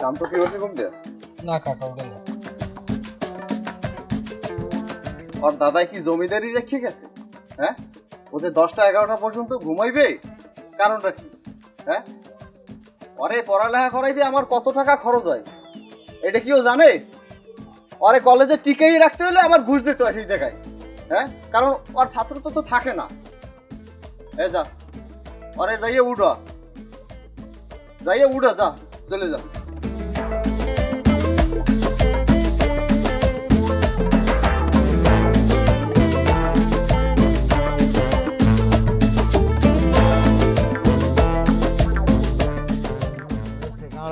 শান্ত কি হচ্ছে ঘুম দিয়ে? না কাকা ওটা না। আর দাদাই কি জমিদারি রেখে গেছে? হ্যাঁ, ওদের 10টা 11টা পর্যন্ত ঘুমাইবে, কারণটা কি? হ্যাঁ, ওরে পড়ালেখা করাইতে আমার কত টাকা খরচ হয় এটা কি ও জানে? ওরে কলেজে টিকেই রাখতে হলে আমার ঘুষ দিতে হয় সেই জায়গায়। হ্যাঁ, কারণ ওর ছাত্র তো থাকে না। এ যা, ওরে যাইয়ে উঠো, যা, চলে যা।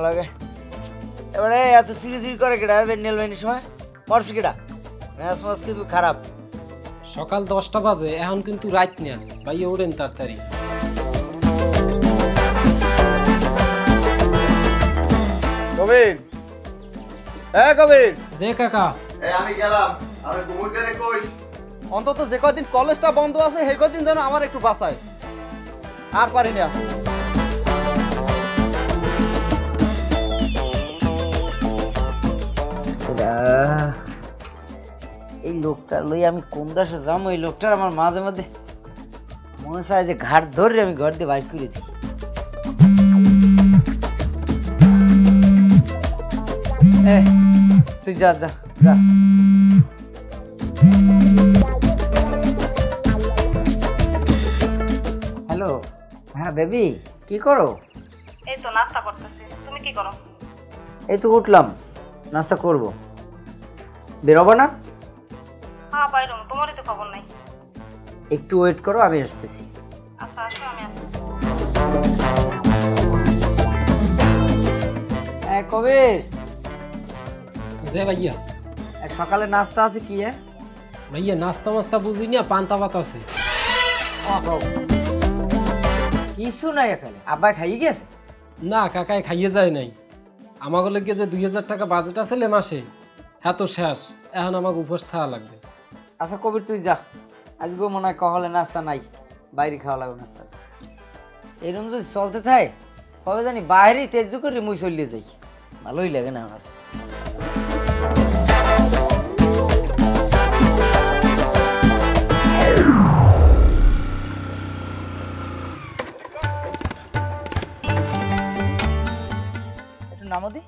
লাগে এবারে এত সিরিজ করে কেডা বেন্ডেল বেন্ডের সময় পড়ছে কেডা ম্যাচ ম্যাচ কিন্তু খারাপ। সকাল 10টা বাজে, এখন কিন্তু রাত না, ভাইয়া ওড়েন তাড়াতাড়ি। কবির, হ্যাঁ কবির। যে কাকা আমি গেলাম, আর ঘুমুইতে কইস অন্তত যে কদিন কলেজটা বন্ধ আছে সেই কদিন যেন আমার একটু বাঁচায়। আর পারি না। এই লোকটা লই আমি কোন দেশে যাবো? এই লোকটার আমার মাঝে মাঝে মনে চায় যে ঘাট ধরে আমি ঘর দিয়ে বাইক করে দিই। তুই যা যা যা। হ্যালো, হ্যাঁ বেবি, কি করো? এই তো নাস্তা করতেছি, তুমি কি করো? এই তো উঠলাম, নাস্তা করব। বেরোবো না? হ্যাঁ বাইরো, তোমারই তো খবর নাই। একটু ওয়েট করো, আমি আসতেছি। আচ্ছা আসো, আমি আসি। কবির, যে ভাইয়া সকালে নাস্তা আছে কি? ভাইয়া নাস্তা মাস্তা বুঝি না, পান্তা ভাত আছে। কিছু নাই এখানে। আব্বা খাইয়ে গেছে? না কাকাই খাইয়ে যায় নাই। আমাকে লগে যে 2000 টাকা বাজেট আছে মাসে, হ্যাঁ তো শেষ, এখন আমাকে উপোস থাকা লাগবে। আচ্ছা কবির তুই যা, আজকে মনে হয় কহলে নাস্তা নাই, বাইরে খাওয়া লাগবে নাস্তা। এরকম যদি চলতে থাকে কবে জানি বাইরেই তেজ করে মুই চলিয়ে যাই, ভালোই লাগে না আমার। একটু নামো দি।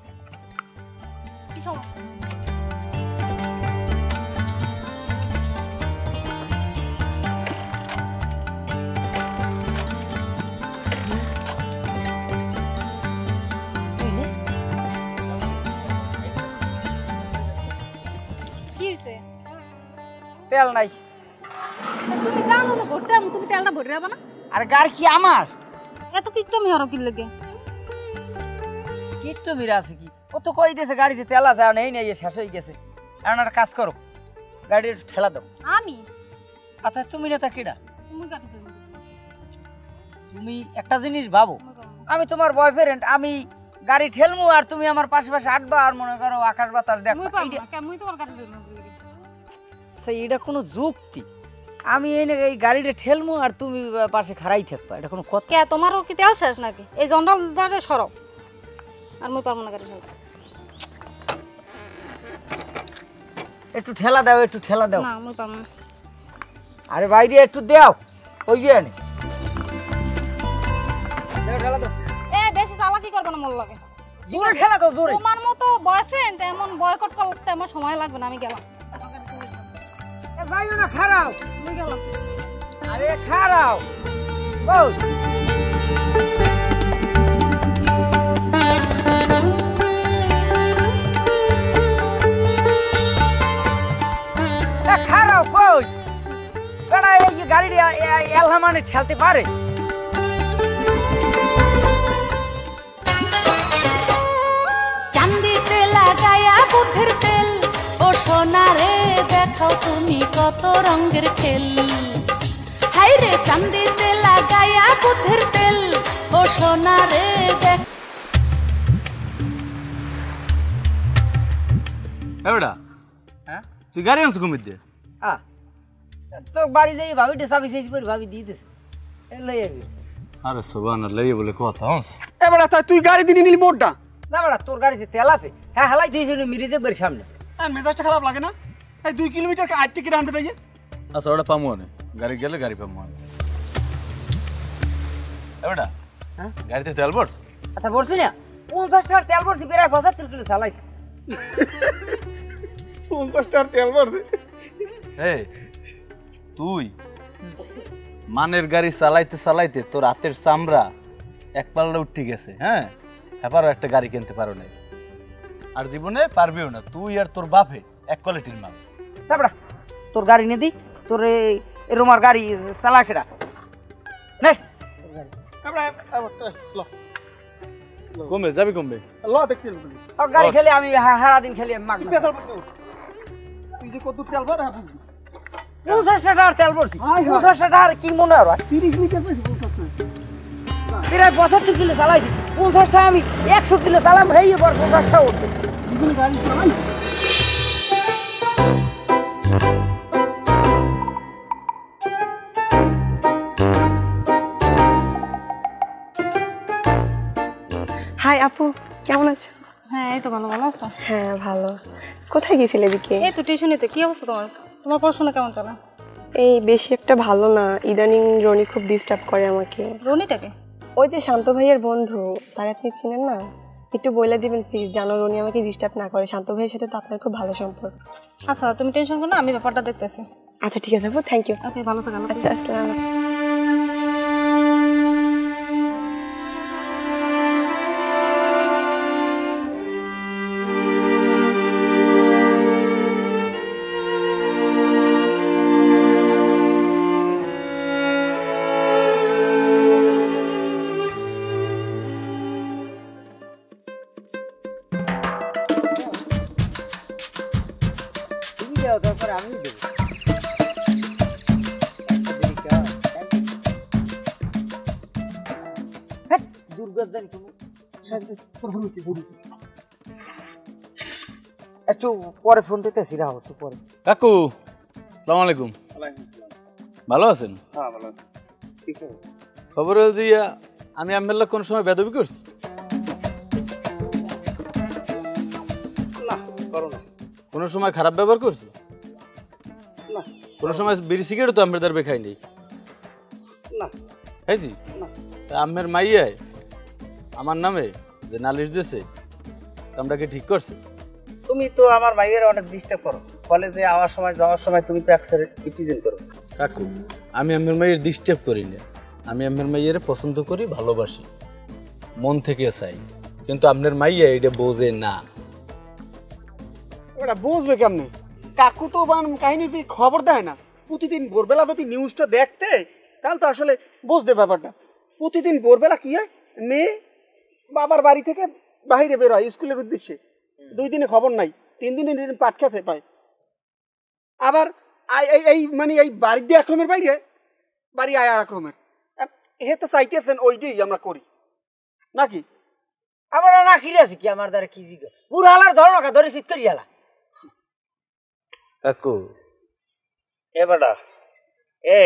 কি সমস্যা? তেল নাই। তুমি জানো না ভরতে আমি, তুমি তেলটা ভরে রাখবা না? আর গার কি আমার এত কিট্টমি হরো কি লাগে? কিট্টু মিরা আছে কি? ও তো কই দিয়েছে গাড়িতে তেল আছে, আর নেই নেই শেষ হয়ে গেছে। এখন একটা কাজ করো, গাড়ি একটু ঠেলা দাও। আমি? আচ্ছা তুমি না তা কেডা? তুমি গাড়ি দেবো। তুমি একটা জিনিস ভাবো, আমি তোমার বয়ফ্রেন্ড, আমি গাড়ি ঠেলমু আর তুমি আমার পাশে পাশে আটবা আর মনে করো আকাশ বাতাস দেখো। মুই পারবো না, মুই তোমার গাড়ি দেবো। সেই এটা কোনো যুক্তি? আমি এই গাড়িটা ঠেলমু আর তুমি পাশে খাড়াই থাকবা, এটা কোনো কথা? কে তোমারও কি তেল শেষ নাকি? এই জন্ডাল দাঁড়ে সরব, আর মুই পারবো না গাড়ি চালাতে। একটু ঠেলা দাও, একটু ঠেলা দাও। না মুই পারবো না। আরে বাইরে একটু দাও, ওই গিয়ে আনে ঠেলা দাও। এ বেশি চালাকি করবে না, মোর লাগে। জোরে ঠেলা দাও, জোরে। তোমার মতো বয়ফ্রেন্ড এমন বয়কট করতে আমার সময় লাগবে না, আমি গেলাম। যাইও না, খারাও। আমি গেলাম। আরে খারাও। বল খারাও কই? কেন এই গাড়িটা এলহা মানে ঠেলতে পারে? চান্দিতে লাগায়া বুদ্ধির তেল, ও সোনা রে দেখাও তুমি কত রঙের খেল। হাই রে চান্দিতে লাগায়া বুদ্ধির তেল, ও সোনা রে দেখ। এবারে হ্যাঁ তুই গাড়ি আনছ কমিয়ে দে। তো বাড়ি যাই ভাবিটা চাবি চাইছি পরে ভাবি দিয়ে দিছে, লইয়া গেছে। আরে সুবহানাল্লাহ, এই বলে কথা হস। এবারে তুই গাড়ি দিনি নিলি মোড়টা, না বেটা তোর গাড়িতে তেল আছে হ্যাঁ হালাই দিয়েছি মিরিজের বাড়ির সামনে আর মেজাজটা খারাপ লাগে না এই 2 কিলোমিটার আট টিকিট আনতে দেয় আচ্ছা ওটা পামু না গাড়ি গেলে গাড়ি পামু না এবারে হ্যাঁ গাড়িতে তেল ভরছ আচ্ছা বলছি না 50 টাকার তেল ভরছি প্রায় 75 কিলো চালাইছি 50 টাকার তেল ভরছে এই তুই মানের গাড়ি চালাইতে চালাইতে তোর হাতের চামড়া এক পাল্লা উঠে গেছে হ্যাঁ এবারও একটা গাড়ি কিনতে পারো না আর জীবনে পারবেও না তুই আর তোর বাপে এক কোয়ালিটির মাল তারপর তোর গাড়ি নিয়ে দি তোর এই রোমার গাড়ি চালা খেড়া নেই কমবে যাবি কমবে ল দেখছি আর গাড়ি খেলে আমি সারা দিন খেলি মাগ তুই যে কত তেল ভর হ্যাঁ 50 টাকার তেল ভরছি 50 টাকার কি মনে হয় 30 লিটার পেয়েছি প্রায় 75 কিলো চালাইছি 50 টাকা আমি 100 কিলো চালাম হয়ে পর 50 টাকা উঠবে দুদিন গাড়ি চালাই হাই আপু কেমন আছো? হ্যাঁ এই তো ভালো ভালো আছো? হ্যাঁ ভালো। কোথায় গেছিলে এদিকে? এই তো টিউশনিতে। কি অবস্থা তোমার? তোমার পড়াশোনা কেমন চলে? এই বেশি একটা ভালো না, ইদানিং রনি খুব ডিস্টার্ব করে আমাকে। রনিটাকে? ওই যে শান্ত ভাইয়ের বন্ধু, তার আপনি চিনেন না? একটু বলে দিবেন প্লিজ, জানো রনি আমাকে ডিস্টার্ব না করে। শান্ত ভাইয়ের সাথে তো আপনার খুব ভালো সম্পর্ক। আচ্ছা তুমি টেনশন করো না, আমি ব্যাপারটা দেখতেছি। আচ্ছা ঠিক আছে আপু, থ্যাংক ইউ। ওকে ভালো থাকো। আচ্ছা আসসালাম। তারপরে আমি দেবো দুর্গত একটু পরে ফোন দিতেছি রাও একটু পরে। কাকু আসসালামু আলাইকুম। ভালো আছেন? হ্যাঁ ভালো ঠিক আছে। খবর হল যে আমি আমেল্লা কোন সময় বেদবি করছি? না করো না। কোনো সময় খারাপ ব্যবহার করছি? না। কোনো সময় বিড়ি সিগারেট তো আমের দাঁড়বে খাইনি? না। খাইছি? না। আমের মাইয়ায় আমার নামে যে নালিশ দিয়েছে কামটাকে ঠিক করছে? তুমি তো আমার মাইয়ের অনেক ডিস্টার্ব করো, কলেজে আওয়ার সময় যাওয়ার সময় তুমি তো রিপ্রেজেন্ট করো। কাকু আমি আমের মাইয়ের ডিস্টার্ব করি না, আমি আমের মাইয়ের পছন্দ করি, ভালোবাসি, মন থেকে চাই, কিন্তু আপনার মাইয়া এটা বোঝে না। ওটা বুঝবে কেমনে? কাকু তো কাহিনী খবর দেয় না। প্রতিদিন ভোরবেলা যদি নিউজটা দেখতে তাহলে তো আসলে বুঝতে ব্যাপারটা। প্রতিদিন ভোরবেলা কি হয়, মেয়ে বাবার বাড়ি থেকে বাইরে বের হয় স্কুলের উদ্দেশ্যে, 2 দিনে খবর নাই, 3 দিনে পাট খেতে পায়। আবার এই মানে এই বাড়ি দিয়ে আক্রমের বাইরে বাড়ি আয় আক্রমের, এ তো চাইতেছেন ওইটাই আমরা করি নাকি? আমার না খিরে আছে কি আমার দ্বারা কি জিজ্ঞাসা পুরো হালার ধরো ধরে শীত করি হালা। কাকু এ বেটা এ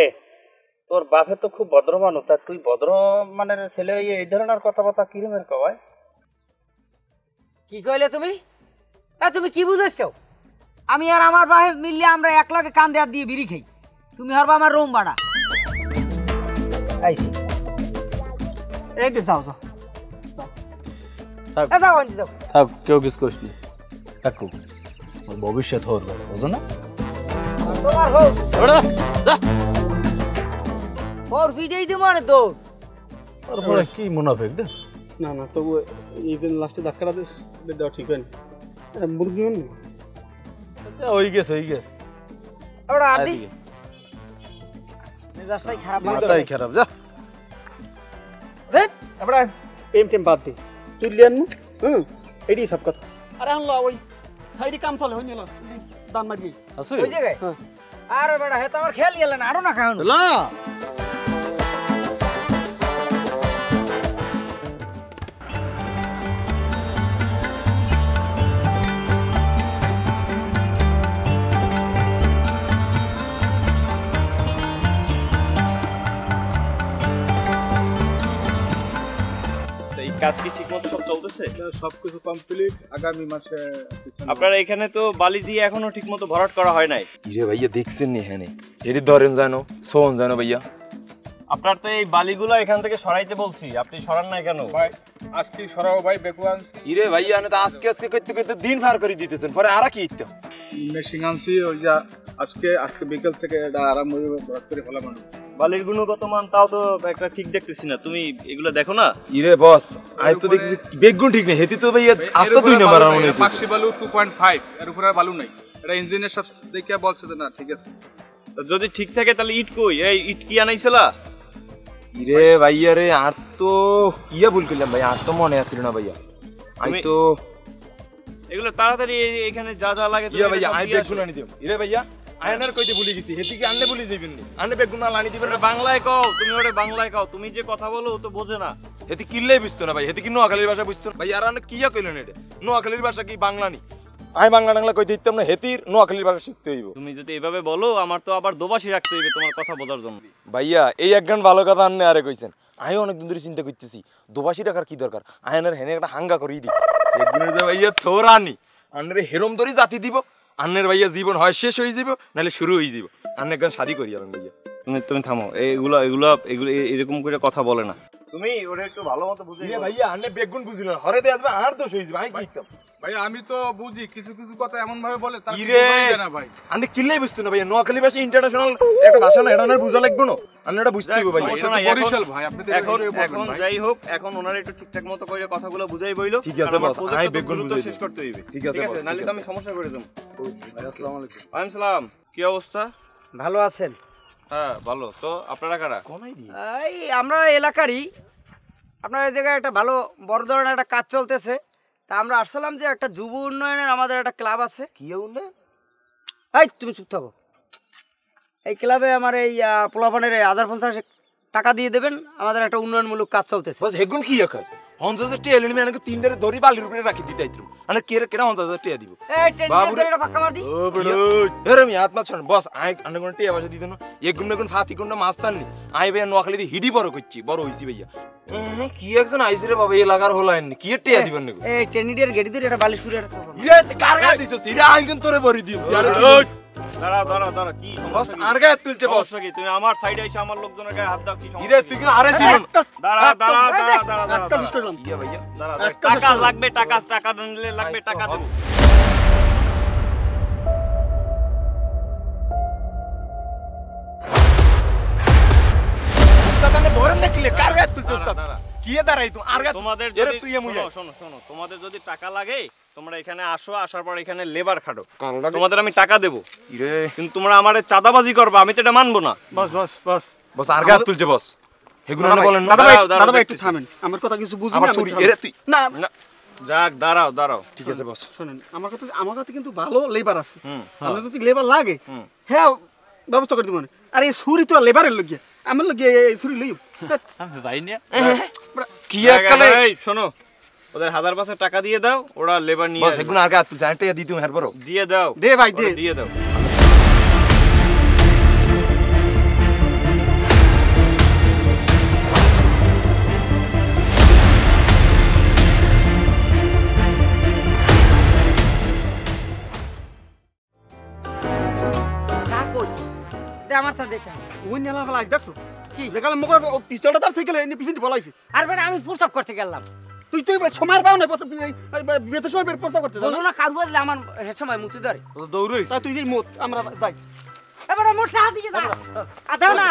তোর বাপে তো খুব ভদ্র মানুষ, তা তুই ভদ্র মানের ছেলে এই ধরনের কথাবার্তা কিরমের কয়? কি কইলে তুমি? তুমি কি বুঝাইছো? আমি আর আমার ভাই মিললে আমরা এক লগে কান দেয়া দিয়ে বিড়ি খাই, তুমি হরবা আমার রুম ভাড়া। আইছি এই যে যাও যাও যাও আনছি যাও। থাক, কেউ কিছু করিস নি কাকু, ওর ভবিষ্যৎ হওয়ার কথা বুঝো না? তোমার হোক যা ওর ভিডিওই দিব না তো। তারপরে কি মুনাফেক দেখ। না না তবু এই দিন লাস্টে ধাক্কাটা দেওয়া ঠিক হয়নি। মুরগি না ওই গেছে ওই গেছে ওরা আদি মেজাজটাই খারাপ মাথাই খারাপ। যা দেখ আমরা প্রেম টেম বাদ দে, তুই লিয়ান এটাই সব কথা। আরে আনলো ওই সাইডে কাম চলে হয়ে নিল দান মারিয়ে আছে ওই জায়গায়। আরে বেটা হে তো আমার খেয়াল গেল না, আরো না খাওন লা কাজ কি ঠিকমতো সব চলতেছে? সবকিছু কমপ্লিট, আগামী মাসে আপনারা এখানে তো বালি দিয়ে এখনো ঠিকমতো ভরাট করা হয় নাই। ইরে ভাইয়া দেখছেন নি হ্যাঁ এটি ধরেন জানো সোহন জানো ভাইয়া। আপনার তো এই বালিগুলো এখান থেকে সরাইতে বলছি, আপনি সরান নাই কেন? ভাই আজকে সরাও ভাই বেকুয়ান্স। ইরে ভাইয়া না তো আজকে করতে করতে দিন পার করে দিতেছেন, পরে আর কি ইত্য মেশিন আনছি ওই যা আজকে বিকেল থেকে এটা আরাম করে ফেলা মানুষ। বালির গুণগত মান তাও তো একটা ঠিক দেখতেছি না, তুমি এগুলো দেখো না? ইরে বস আই তো দেখছি বেগুন ঠিক নেই, হেতি তো ভাইয়া আস্তে 2 নাম্বার মনে হচ্ছে। মাক্সি বালু 2.5 এর উপরে আর বালু নাই, এটা ইঞ্জিনের সব দেখে বলছে না ঠিক আছে। যদি ঠিক থাকে তাহলে ইট কই? এই ইট কি আনাইছিলা? ইরে ভাইয়া রে আর তো কিয়া ভুল করলাম ভাই, আর তো মনে আসছিল না ভাইয়া। আমি তো এগুলো তাড়াতাড়ি এখানে যা যা লাগে ইয়া ভাইয়া আই বেগুন আনি দিও। ইরে ভাইয়া আয়নার কইতে ভুলে গেছি, হেতি কি আনলে ভুলে যাবেন নি? আনলে বেগুন না আনি দিবেন না? বাংলায় কও, তুমি ওরে বাংলায় কও, তুমি যে কথা বলো ও তো বোঝে না। হেতি কিল্লে বুঝতো না ভাই, হেতি কি নোয়াখালীর ভাষা বুঝতো না ভাই। আর আনে কিয়া কইলেন এটা? নোয়াখালীর ভাষা কি বাংলা নি? আই বাংলা টাংলা কইতে দিতাম না, হেতির নোয়াখালীর ভাষা শিখতে হইব। তুমি যদি এভাবে বলো আমার তো আবার দোবাসি রাখতে হইবে তোমার কথা বোঝার জন্য। ভাইয়া এই এক গান ভালো কথা আননে আরে কইছেন, আমি অনেকদিন ধরে চিন্তা করতেছি দোবাসি টাকার কি দরকার, আয়নার হেনে একটা হাঙ্গা করেই দিই। একদিনের যে ভাইয়া থোরানি আন্নের হেরম ধরে জাতি দিব, আন্নের ভাইয়া জীবন হয় শেষ হয়ে যাব নাহলে শুরু হয়ে যাব। আন্নের গান শাদি করি আমি ভাইয়া। তুমি থামো, এগুলো এরকম করে কথা বলে না। তুমি ওরে একটু ভালো মতো বুঝিয়ে ভাইয়া আন্নে বেগুন বুঝিল না, হরে দিয়ে আসবে আর দোষ হয়ে যাবে। আমি কি করতাম ভাই? আমি তো বুঝি কিছু কিছু কথা এমন ভাবে বলে তার ইরে না ভাই। আন্নে কিল্লেই বুঝতো না ভাইয়া, নোয়াখালী ভাষা ইন্টারন্যাশনাল একটা ভাষা না, এটা না বুঝা লাগবে না, আন্নে এটা বুঝতে হবে ভাইয়া। বরিশাল ভাই আপনি তো এখন যাই হোক, এখন ওনার একটু ঠিকঠাক মতো করে কথাগুলো বুঝাই বইলো। ঠিক আছে বস, আমি বেগুন বুঝাই শেষ করতে হইবে। ঠিক আছে বস, নালে তো আমি সমস্যা করে দেব। ভাই আসসালামু আলাইকুম। ওয়ালাইকুম সালাম, কি অবস্থা? ভালো আছেন? হ্যাঁ ভালো। তো আপনারা কারা? এই আমরা এলাকারই, আপনার এই জায়গায় একটা ভালো বড় ধরনের একটা কাজ চলতেছে, তা আমরা আসলাম যে একটা যুব উন্নয়নের আমাদের একটা ক্লাব আছে। কি উন্নয়ন? এই তুমি চুপ থাকো। এই ক্লাবে আমার এই পোলাপানের 1050 টাকা দিয়ে দেবেন, আমাদের একটা উন্নয়নমূলক কাজ চলতেছে। বস হেগুন কি এখন 50,000 টাকা এলেন আমি তিনটারে ধরি বালির উপরে রাখি দিতে আইত্রু, মানে কেরে 50,000 টাকা দিব। এই টেন্ডার ধরে এটা পাক্কা মার দি। ও বড় এরে আমি হাত মাছ বস আই আন্নে কোন টাকা পয়সা দিতেন না, এক গুণ ফাতি কোন মাছ তাননি। আই ভাইয়া নোয়াখালী দি হিডি বড় করছি, বড় হইছি ভাইয়া। কি একজন আইছে রে বাবা, এই লাগার হলাইন কি টাকা দিবেন না? এই টেন্ডিডের গেড়ি ধরে এটা বালি সুরে রাখো। ইরে কার গা দিছস? ইরে আই কোন তোরে বড়ি দিও। দাঁড়া কি বস আর গা তুলছে বস কি? তুমি আমার সাইডে এসে আমার লোকজনের গায়ে হাত দাও কি সমস্যা? ইরে তুই কি আরে ছিল? দাঁড়া ইয়া ভাইয়া দাঁড়া, টাকা লাগবে, টাকা নিলে লাগবে, টাকা দেব। তানে বরেন দেখলে কার গা তুলছস? কি দাঁড়াই তুই আর গা তোমাদের এরে যদি তুই এমুই শোনো তোমাদের যদি টাকা লাগে তোমরা এখানে আসো, আসার পর এখানে লেবার খাটো, তোমাদের আমি টাকা দেব। ইরে কিন্তু তোমরা আমারে চাঁদাবাজি করবে, আমি তো এটা মানবো না। বস বস বস বস আর গা তুলছে বস। হেগুন না বলেন না। দাদা ভাই একটু থামেন, আমার কথা কিছু বুঝুন না। এরে তুই না যাক দাঁড়াও ঠিক আছে বস। শুনেন আমার কাছে কিন্তু ভালো লেবার আছে, আপনার যদি লেবার লাগে হ্যাঁ ব্যবস্থা করে দিব। আর এই ছুরি তো লেবারের লাগিয়ে আমার লাগিয়ে এই ছুরি লইব ভাই নিয়ে কি এককালে। এই শোনো, ওদের 1000 টাকা দিয়ে দাও, ওরা লেবার নিয়ে বস হেগুন আর গা তুই জানতে দিতুম হেরপর দিয়ে দাও। দে ভাই দে দিয়ে দাও। আমার সাথে দেখা ওই নেলা ফেলা দেখছো কি যেখানে মুখ পিস্তলটা তার থেকে এনে পিছনে বলাইছে। আর বেটা আমি প্রস্তাব করতে গেলাম, তুই সময় পাও না বিয়েতে সময় প্রস্তাব করতে বলো না কারু আসলে আমার সময় মুতি ধরে দৌড়ই তুই যে মত আমরা যাই। এবারে মোট সাহায্য দিকে যা আদাও না